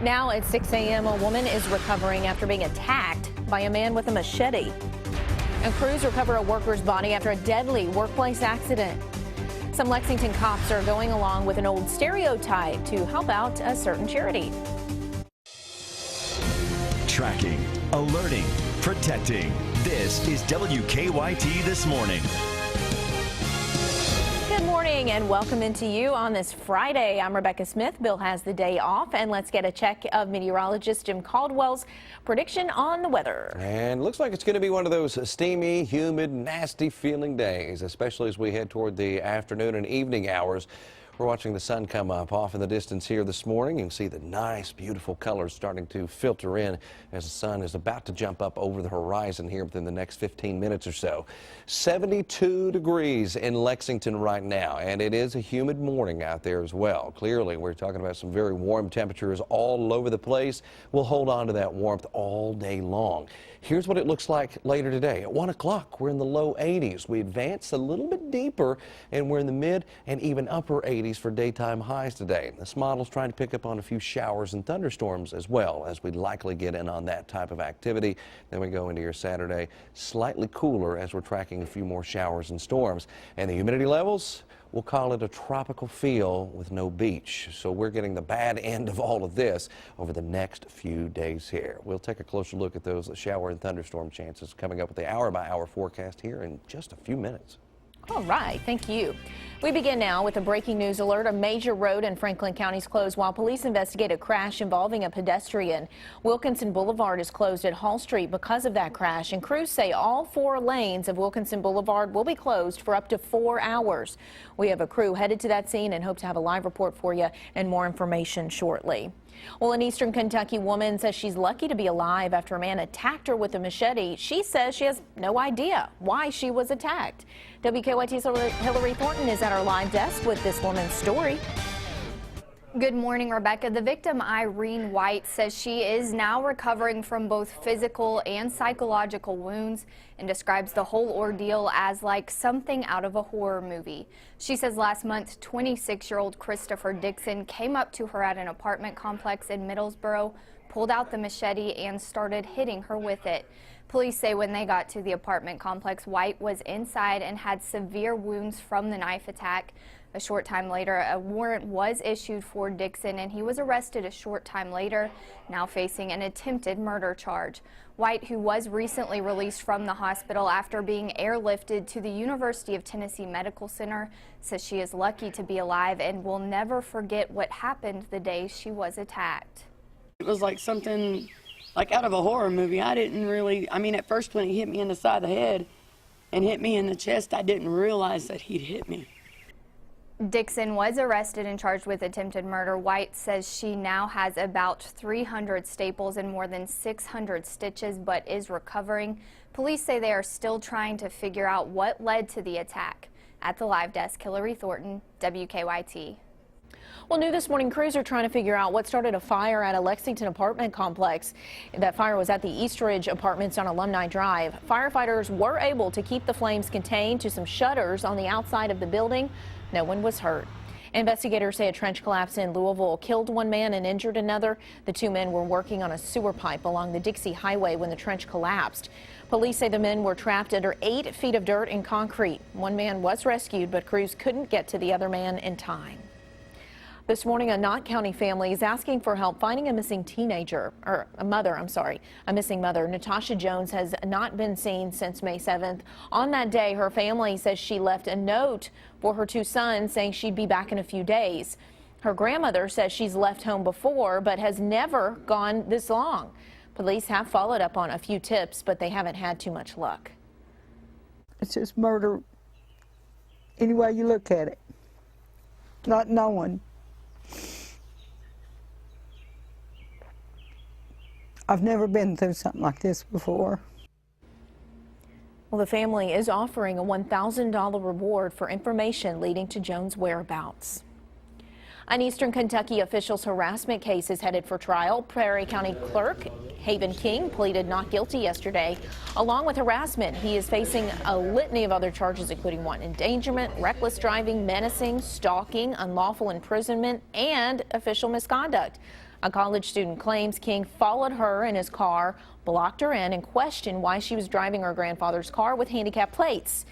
Now at 6 a.m., a woman is recovering after being attacked by a man with a machete. And crews recover a worker's body after a deadly workplace accident. Some Lexington cops are going along with an old stereotype to help out a certain charity. Tracking, alerting, protecting. This is WKYT This Morning. Good morning and welcome into you on this Friday. I'm Rebecca Smith. Bill has the day off, and let's get a check of meteorologist Jim Caldwell's prediction on the weather. And looks like it's going to be one of those steamy, humid, nasty feeling days, especially as we head toward the afternoon and evening hours. We're watching the sun come up off in the distance here this morning. You can see the nice, beautiful colors starting to filter in as the sun is about to jump up over the horizon here within the next 15 minutes or so. 72 degrees in Lexington right now, and it is a humid morning out there as well. Clearly, we're talking about some very warm temperatures all over the place. We'll hold on to that warmth all day long. Here's what it looks like later today. At 1 o'clock, we're in the low 80s. We advance a little bit deeper, and we're in the mid and even upper 80s for daytime highs today. This model's trying to pick up on a few showers and thunderstorms as well, as we likely get in on that type of activity. Then we go into your Saturday, slightly cooler as we're tracking a few more showers and storms. And the humidity levels, we'll call it a tropical feel with no beach. So we're getting the bad end of all of this over the next few days here. We'll take a closer look at those shower and thunderstorm chances coming up with the hour-by-hour forecast here in just a few minutes. All right, thank you. We begin now with a breaking news alert. A major road in Franklin County is closed while police investigate a crash involving a pedestrian. Wilkinson Boulevard is closed at Hall Street because of that crash, and crews say all 4 lanes of Wilkinson Boulevard will be closed for up to 4 hours. We have a crew headed to that scene and hope to have a live report for you and more information shortly. Well, an Eastern Kentucky woman says she's lucky to be alive after a man attacked her with a machete. She says she has no idea why she was attacked. WKYT's Hillary Thornton is at our live desk with this woman's story. Good morning, Rebecca. The victim, Irene White, says she is now recovering from both physical and psychological wounds and describes the whole ordeal as like something out of a horror movie. She says last month, 26-year-old Christopher Dixon came up to her at an apartment complex in Middlesboro, pulled out the machete, and started hitting her with it. Police say when they got to the apartment complex, White was inside and had severe wounds from the knife attack. A short time later, a warrant was issued for Dixon, and he was arrested a short time later, now facing an attempted murder charge. White, who was recently released from the hospital after being airlifted to the University of Tennessee Medical Center, says she is lucky to be alive and will never forget what happened the day she was attacked. It was like something like out of a horror movie. I mean, at first when he hit me in the side of the head and hit me in the chest, I didn't realize that he'd hit me. Dixon was arrested and charged with attempted murder. White says she now has about 300 staples and more than 600 stitches, but is recovering. Police say they are still trying to figure out what led to the attack. At the live desk, Hillary Thornton, WKYT. Well, new this morning, crews are trying to figure out what started a fire at a Lexington apartment complex. That fire was at the Eastridge Apartments on Alumni Drive. Firefighters were able to keep the flames contained to some shutters on the outside of the building. No one was hurt. Investigators say a trench collapse in Louisville killed 1 man and injured another. The 2 men were working on a sewer pipe along the Dixie Highway when the trench collapsed. Police say the men were trapped under 8 feet of dirt and concrete. 1 man was rescued, but crews couldn't get to the other man in time. This morning, a Knott County family is asking for help finding a missing a missing mother. Natasha Jones has not been seen since May 7th. On that day, her family says she left a note for her 2 sons saying she'd be back in a few days. Her grandmother says she's left home before, but has never gone this long. Police have followed up on a few tips, but they haven't had too much luck. It's just murder any way you look at it. Not knowing. I've never been through something like this before. Well, the family is offering a $1,000 reward for information leading to Jones' whereabouts. An Eastern Kentucky official's harassment case is headed for trial. Prairie County Clerk Haven King pleaded not guilty yesterday. Along with harassment, he is facing a litany of other charges, including wanton endangerment, reckless driving, menacing, stalking, unlawful imprisonment, and official misconduct. A college student claims King followed her in his car, blocked her in, and questioned why she was driving her grandfather's car with handicap plates.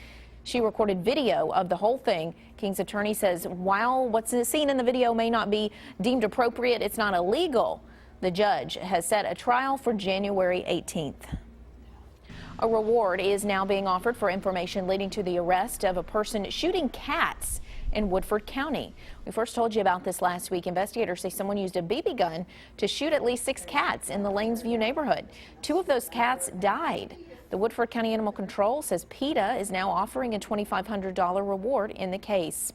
She recorded video of the whole thing. King's attorney says while what's seen in the video may not be deemed appropriate, it's not illegal. The judge has set a trial for January 18th. A reward is now being offered for information leading to the arrest of a person shooting cats in Woodford County. We first told you about this last week. Investigators say someone used a BB gun to shoot at least 6 cats in the Lanesview neighborhood. 2 of those cats died. The Woodford County Animal Control says PETA is now offering a $2,500 reward in the case.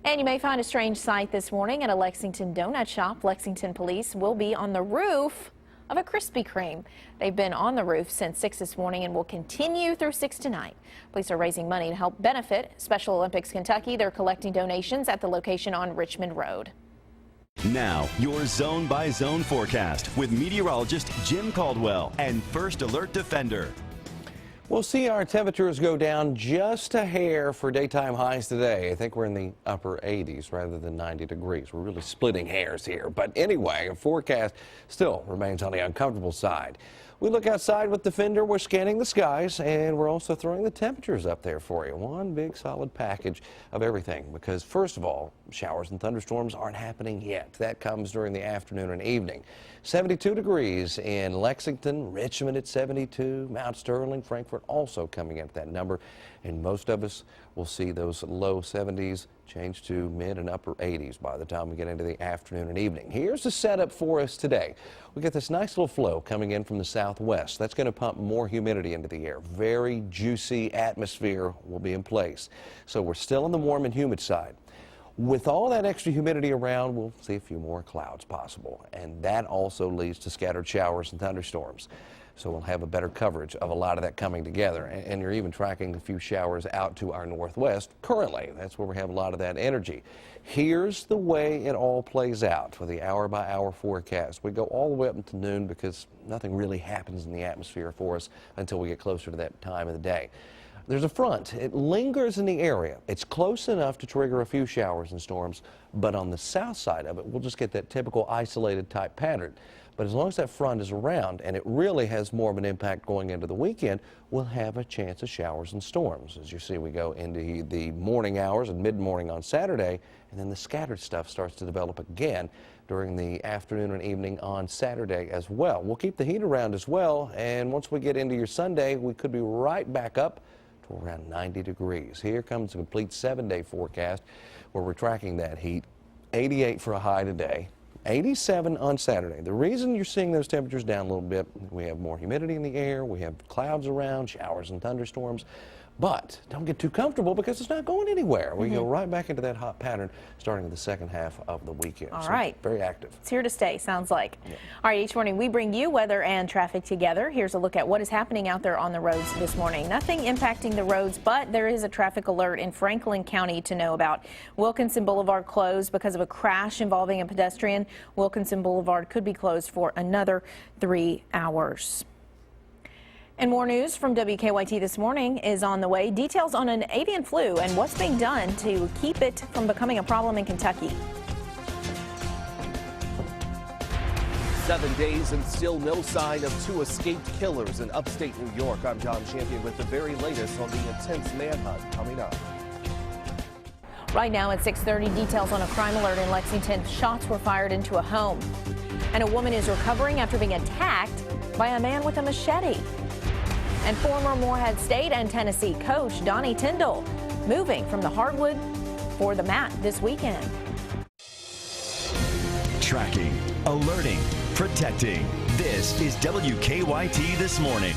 And you may find a strange sight this morning at a Lexington donut shop. Lexington police will be on the roof of a Krispy Kreme. They've been on the roof since 6 this morning and will continue through 6 tonight. Police are raising money to help benefit Special Olympics Kentucky. They're collecting donations at the location on Richmond Road. Now, your zone-by-zone forecast with meteorologist Jim Caldwell and First Alert Defender. We'll see our temperatures go down just a hair for daytime highs today. I think we're in the upper 80s rather than 90 degrees. We're really splitting hairs here. But anyway, a forecast still remains on the uncomfortable side. We look outside with Defender. We're scanning the skies, and we're also throwing the temperatures up there for you. One big solid package of everything, because first of all, showers and thunderstorms aren't happening yet. That comes during the afternoon and evening. 72 degrees in Lexington, Richmond at 72, Mount Sterling, Frankfort also coming at that number, and most of us will see those low 70s change to mid and upper 80s by the time we get into the afternoon and evening. Here's the setup for us today. We get this nice little flow coming in from the southwest. That's going to pump more humidity into the air. Very juicy atmosphere will be in place. So we're still on the warm and humid side. With all that extra humidity around, we'll see a few more clouds possible, and that also leads to scattered showers and thunderstorms. So we'll have a better coverage of a lot of that coming together, and you're even tracking a few showers out to our northwest currently. That's where we have a lot of that energy. Here's the way it all plays out for the hour-by-hour forecast. We go all the way up until noon because nothing really happens in the atmosphere for us until we get closer to that time of the day. There's a front. It lingers in the area. It's close enough to trigger a few showers and storms, but on the south side of it, we'll just get that typical isolated type pattern. But as long as that front is around and it really has more of an impact going into the weekend, we'll have a chance of showers and storms. As you see, we go into the morning hours and mid-morning on Saturday, and then the scattered stuff starts to develop again during the afternoon and evening on Saturday as well. We'll keep the heat around as well, and once we get into your Sunday, we could be right back up to around 90 degrees. Here comes a complete 7-day forecast where we're tracking that heat. 88 for a high today. 87 on Saturday. The reason you're seeing those temperatures down a little bit, we have more humidity in the air, we have clouds around, showers and thunderstorms. But don't get too comfortable because it's not going anywhere. We go right back into that hot pattern starting the second half of the weekend. All right. Very active. It's here to stay, sounds like. Yeah. All right, each morning we bring you weather and traffic together. Here's a look at what is happening out there on the roads this morning. Nothing impacting the roads, but there is a traffic alert in Franklin County to know about. Wilkinson Boulevard closed because of a crash involving a pedestrian. Wilkinson Boulevard could be closed for another 3 hours. And more news from WKYT this morning is on the way. Details on an avian flu and what's being done to keep it from becoming a problem in Kentucky. 7 days and still no sign of 2 escaped killers in upstate New York. I'm John Champion with the very latest on the intense manhunt coming up. Right now at 6:30, details on a crime alert in Lexington. Shots were fired into a home. And a woman is recovering after being attacked by a man with a machete. And former Morehead State and Tennessee coach Donnie Tyndall moving from the hardwood for the mat this weekend. Tracking, alerting, protecting. This is WKYT This Morning.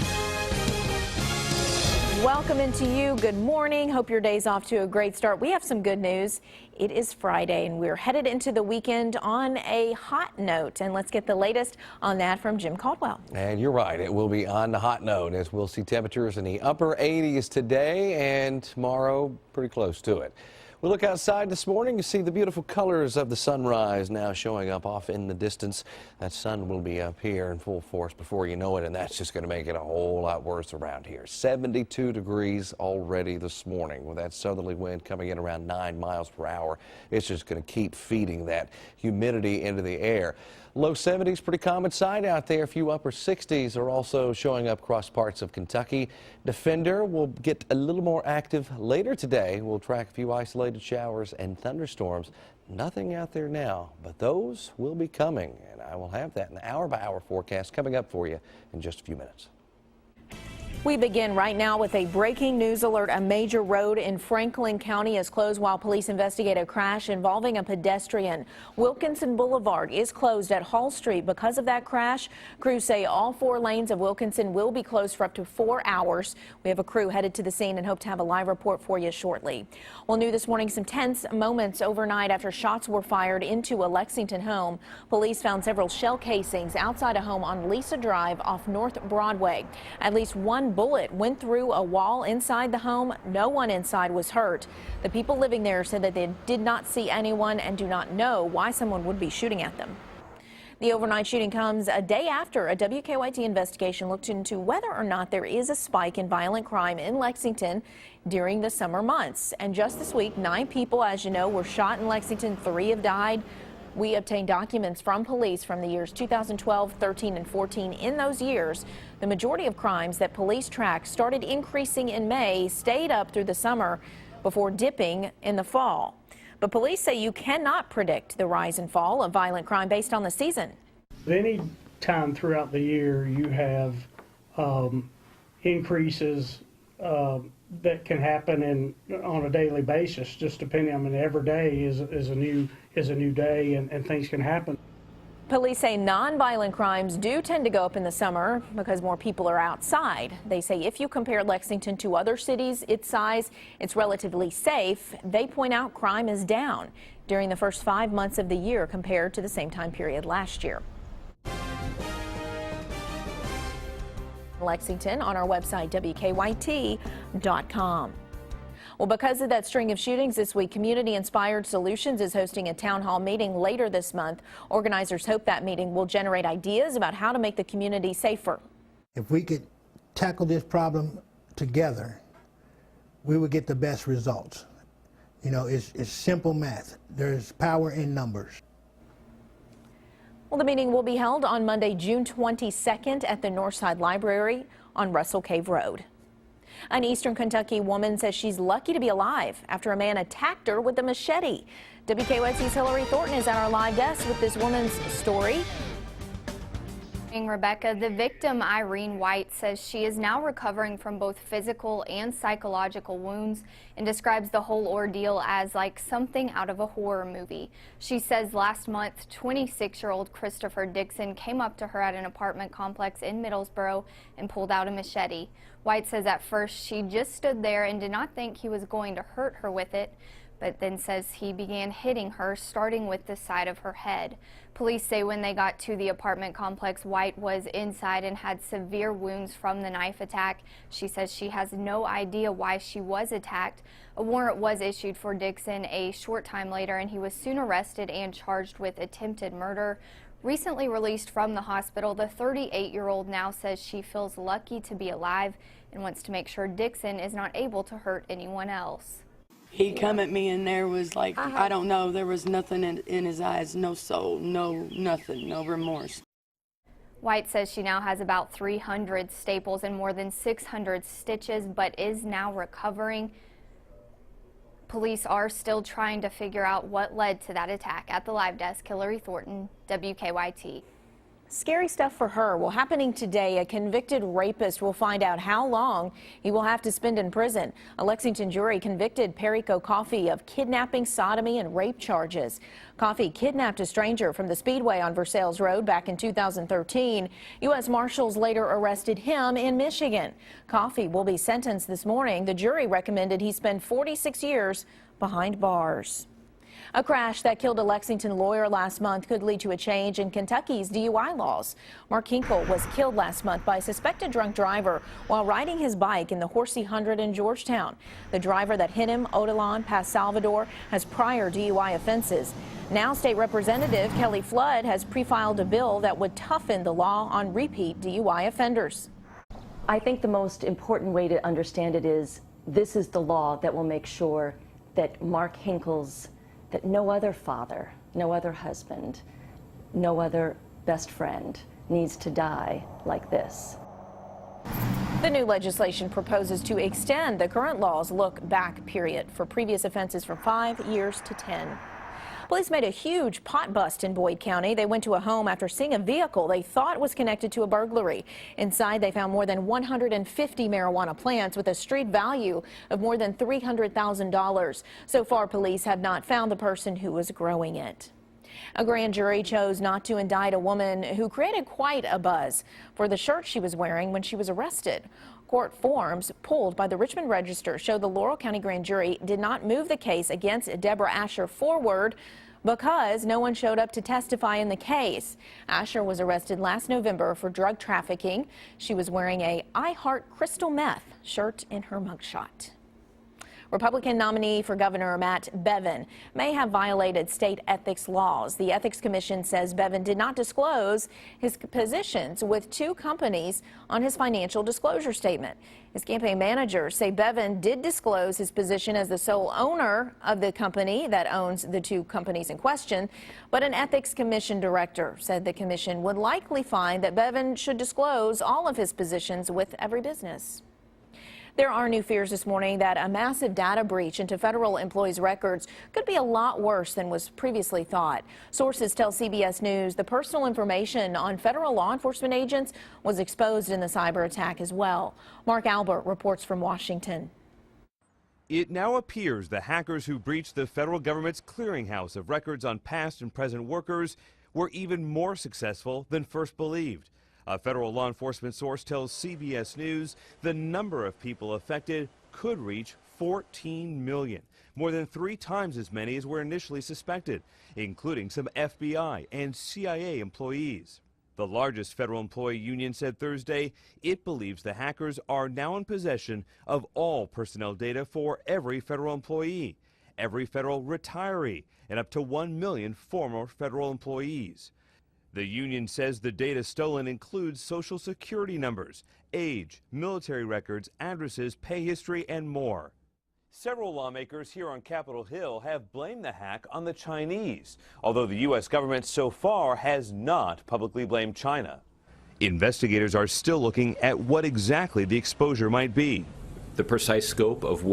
Welcome into you. Good morning. Hope your day's off to a great start. We have some good news. It is Friday and we're headed into the weekend on a hot note. And let's get the latest on that from Jim Caldwell. And you're right. It will be on the hot note as we'll see temperatures in the upper 80s today and tomorrow pretty close to it. We look outside this morning, you see the beautiful colors of the sunrise now showing up off in the distance. That sun will be up here in full force before you know it, and that's just going to make it a whole lot worse around here. 72 degrees already this morning with that southerly wind coming in around 9 miles per hour. It's just going to keep feeding that humidity into the air. Low 70s, pretty common sight out there. A few upper 60s are also showing up across parts of Kentucky. Defender will get a little more active later today. We'll track a few isolated showers and thunderstorms. Nothing out there now, but those will be coming. And I will have that in the hour-by-hour forecast coming up for you in just a few minutes. We begin right now with a breaking news alert. A major road in Franklin County is closed while police investigate a crash involving a pedestrian. Wilkinson Boulevard is closed at Hall Street because of that crash. Crews say all 4 lanes of Wilkinson will be closed for up to 4 hours. We have a crew headed to the scene and hope to have a live report for you shortly. Well, new this morning, some tense moments overnight after shots were fired into a Lexington home. Police found several shell casings outside a home on Lisa Drive off North Broadway. At least one bullet went through a wall inside the home. No one inside was hurt. The people living there said that they did not see anyone and do not know why someone would be shooting at them. The overnight shooting comes a day after a WKYT investigation looked into whether or not there is a spike in violent crime in Lexington during the summer months. And just this week, 9 people, as you know, were shot in Lexington. 3 have died. We obtained documents from police from the years 2012, 13, and 14. In those years, the majority of crimes that police tracked started increasing in May, stayed up through the summer before dipping in the fall. But police say you cannot predict the rise and fall of violent crime based on the season. Any time throughout the year you have increases that can happen on a daily basis, just depending. I mean, every day is a new day, and things can happen. Police say nonviolent crimes do tend to go up in the summer because more people are outside. They say if you compare Lexington to other cities its size, it's relatively safe. They point out crime is down during the first 5 months of the year compared to the same time period last year. Lexington on our website, WKYT.com. Well, because of that string of shootings this week, Community Inspired Solutions is hosting a town hall meeting later this month. Organizers hope that meeting will generate ideas about how to make the community safer. If we could tackle this problem together, we would get the best results. You know, it's simple math. There's power in numbers. Well, the meeting will be held on Monday, June 22nd at the Northside Library on Russell Cave Road. An Eastern Kentucky woman says she's lucky to be alive after a man attacked her with a machete. WKYT's Hillary Thornton is at our live desk with this woman's story. Rebecca, the victim, Irene White, says she is now recovering from both physical and psychological wounds and describes the whole ordeal as like something out of a horror movie. She says last month, 26-year-old Christopher Dixon came up to her at an apartment complex in Middlesboro and pulled out a machete. White says at first she just stood there and did not think he was going to hurt her with it, but then says he began hitting her, starting with the side of her head. Police say when they got to the apartment complex, White was inside and had severe wounds from the knife attack. She says she has no idea why she was attacked. A warrant was issued for Dixon a short time later, and he was soon arrested and charged with attempted murder. Recently released from the hospital, the 38-year-old now says she feels lucky to be alive and wants to make sure Dixon is not able to hurt anyone else. He come at me and there was like, I don't know, there was nothing in his eyes, no soul, no nothing, no remorse. White says she now has about 300 staples and more than 600 stitches, but is now recovering. Police are still trying to figure out what led to that attack. At the live desk, Hillary Thornton, WKYT. Scary stuff for her. Well, happening today, a convicted rapist will find out how long he will have to spend in prison. A Lexington jury convicted Perico Coffey of kidnapping, sodomy, and rape charges. Coffey kidnapped a stranger from the Speedway on Versailles Road back in 2013. U.S. Marshals later arrested him in Michigan. Coffey will be sentenced this morning. The jury recommended he spend 46 years behind bars. A crash that killed a Lexington lawyer last month could lead to a change in Kentucky's DUI laws. Mark Hinkle was killed last month by a suspected drunk driver while riding his bike in the Horsey 100 in Georgetown. The driver that hit him, Odilon past Salvador, has prior DUI offenses. Now State Representative Kelly Flood has pre-filed a bill that would toughen the law on repeat DUI offenders. I think the most important way to understand it is this is the law that will make sure that Mark Hinkle's that no other father, no other husband, no other best friend needs to die like this. The new legislation proposes to extend the current law's look-back period for previous offenses from 5 years to 10. Police made a huge pot bust in Boyd County. They went to a home after seeing a vehicle they thought was connected to a burglary. Inside, they found more than 150 marijuana plants with a street value of more than $300,000. So far, police have not found the person who was growing it. A grand jury chose not to indict a woman who created quite a buzz for the shirt she was wearing when she was arrested. Court forms pulled by the Richmond Register show the Laurel County grand jury did not move the case against Deborah Asher forward because no one showed up to testify in the case. Asher was arrested last November for drug trafficking. She was wearing a I Heart Crystal Meth shirt in her mugshot. Republican nominee for governor Matt Bevin may have violated state ethics laws. The Ethics Commission says Bevin did not disclose his positions with 2 companies on his financial disclosure statement. His campaign managers say Bevin did disclose his position as the sole owner of the company that owns the 2 companies in question, but an Ethics Commission director said the commission would likely find that Bevin should disclose all of his positions with every business. There are new fears this morning that a massive data breach into federal employees' records could be a lot worse than was previously thought. Sources tell CBS News the personal information on federal law enforcement agents was exposed in the cyber attack as well. Mark Albert reports from Washington. It now appears the hackers who breached the federal government's clearinghouse of records on past and present workers were even more successful than first believed. A federal law enforcement source tells CBS News the number of people affected could reach 14 million, more than 3 times as many as were initially suspected, including some FBI and CIA employees. The largest federal employee union said Thursday it believes the hackers are now in possession of all personnel data for every federal employee, every federal retiree, and up to 1 million former federal employees. The union says the data stolen includes social security numbers, age, military records, addresses, pay history, and more. Several lawmakers here on Capitol Hill have blamed the hack on the Chinese, although the U.S. government so far has not publicly blamed China. Investigators are still looking at what exactly the exposure might be. The precise scope of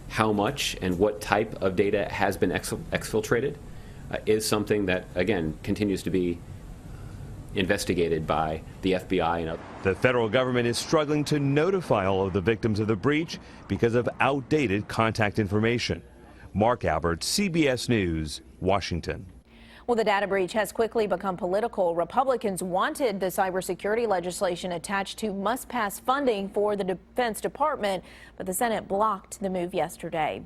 how much and what type of data has been exfiltrated is something that, again, continues to be investigated by the FBI and others. The federal government is struggling to notify all of the victims of the breach because of outdated contact information. Mark Albert, CBS News, Washington. Well, the data breach has quickly become political. Republicans wanted the cybersecurity legislation attached to must-pass funding for the Defense Department, but the Senate blocked the move yesterday.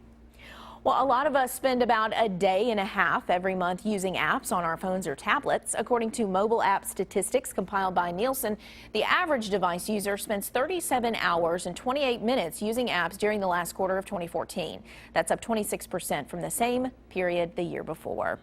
Well, a lot of us spend about a day and a half every month using apps on our phones or tablets. According to mobile app statistics compiled by Nielsen, the average device user spends 37 hours and 28 minutes using apps during the last quarter of 2014. That's up 26% from the same period the year before.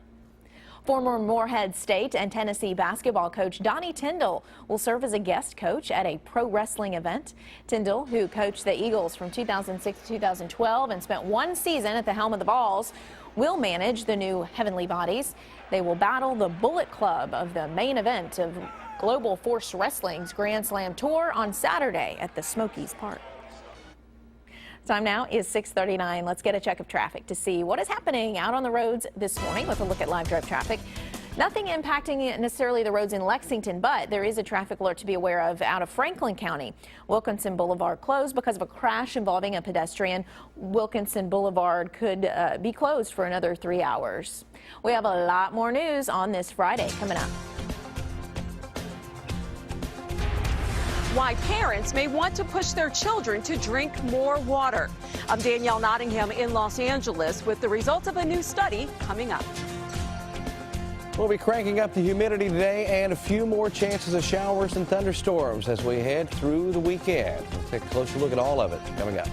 Former Morehead State and Tennessee basketball coach Donnie Tyndall will serve as a guest coach at a pro wrestling event. Tyndall, who coached the Eagles from 2006 to 2012 and spent 1 season at the helm of the Vols, will manage the new Heavenly Bodies. They will battle the Bullet Club of the main event of Global Force Wrestling's Grand Slam Tour on Saturday at the Smokies Park. Time now is 6:39. Let's get a check of traffic to see what is happening out on the roads this morning with a look at live drive traffic. Nothing impacting necessarily the roads in Lexington, but there is a traffic alert to be aware of out of Franklin County. Wilkinson Boulevard closed because of a crash involving a pedestrian. Wilkinson Boulevard could be closed for another 3 hours. We have a lot more news on this Friday coming up. why parents may want to push their children to drink more water. I'm Danielle Nottingham in Los Angeles with the results of a new study coming up. We'll be cranking up the humidity today and a few more chances of showers and thunderstorms as we head through the weekend. We'll take a closer look at all of it coming up.